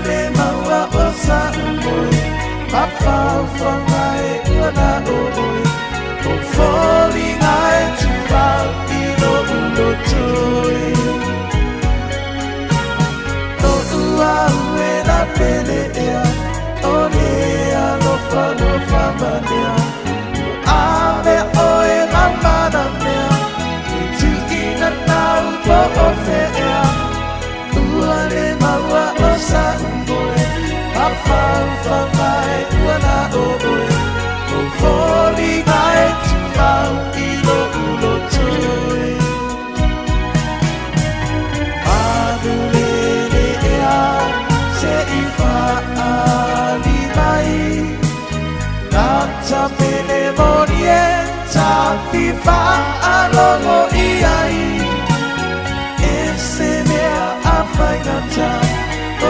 le maua o sa oi papa whangai ua na oi o foli ngai tu pau i no ulo tui no ua ue na pele ea o lea lofa lofa manea ame oe mamana mea i tu ina nau po o fea ua le maua o sa oi papa whangai ua na oi o foli ngai tu pau i no ulo tui anu lele ea se i whaali mai nata pele morie ta fi whaalongo i ai e se mea a whaingata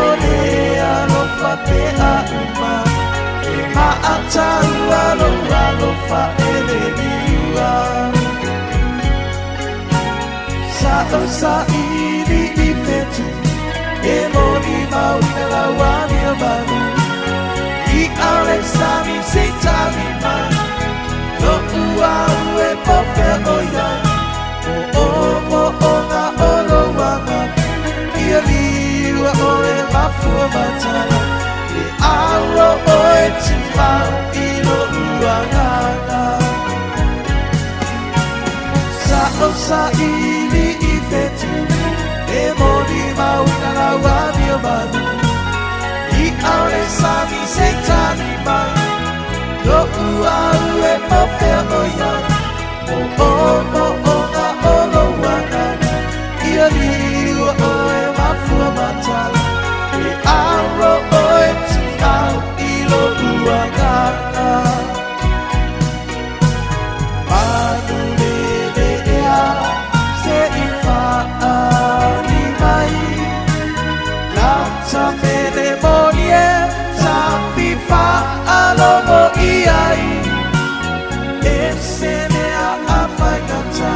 o lea lofa te a uma e maata ualo lofa ele liua sa o sa ili i fetu e moni mauna la wani o manu i ale sami se tami mai no ua ue pofe o iai o nga o lo wanga i a liua o e mafua matana e auro o e tifau i no ua nganga sa o sa ili i fetu e moni mauna la wani o manu i ale sami se tami mai no ua ue pofe o iai o nga o lo wanga i a liua o e mafua matala e auro o e tifau i lo ua nganga manu lele ea se i whaali mai nata mele monie ta fi whaalongo i ai e se mea a whaingata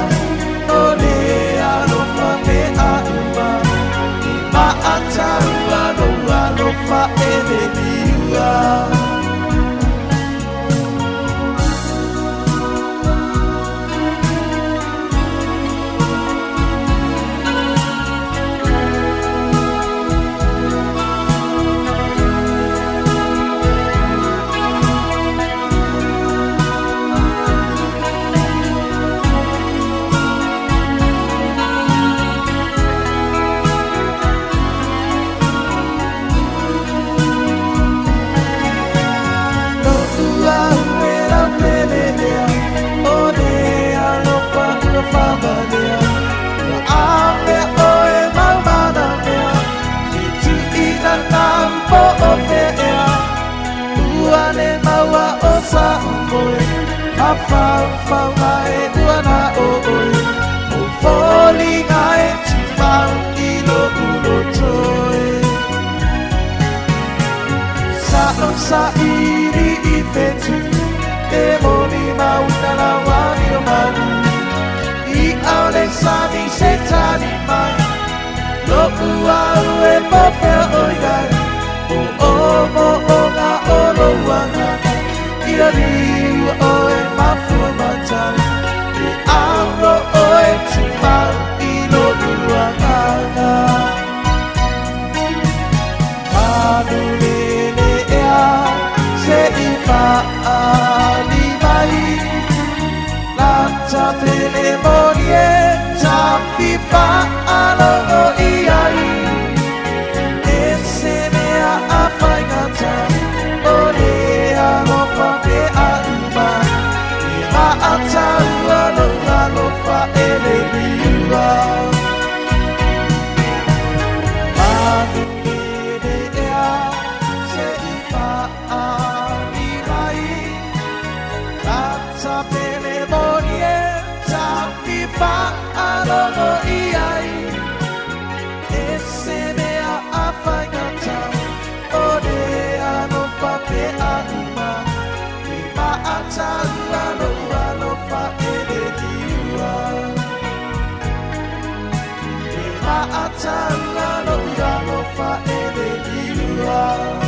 o lea lofa me a uma i maata ua lofa ele liua Whau ngai ua na oi o foli ngai tu mau i lo ulo toi sa o sa iri i fetu e moni mauna la wani o manu i aole sami se tani mai lo ua ue pope o iai o nga o lo wanga i a liua o e mafua matala e auro o e tifau i lo ua nganga manu lele ea se i whaali mai nata pele morie ta fi whaalongo i ai e se love.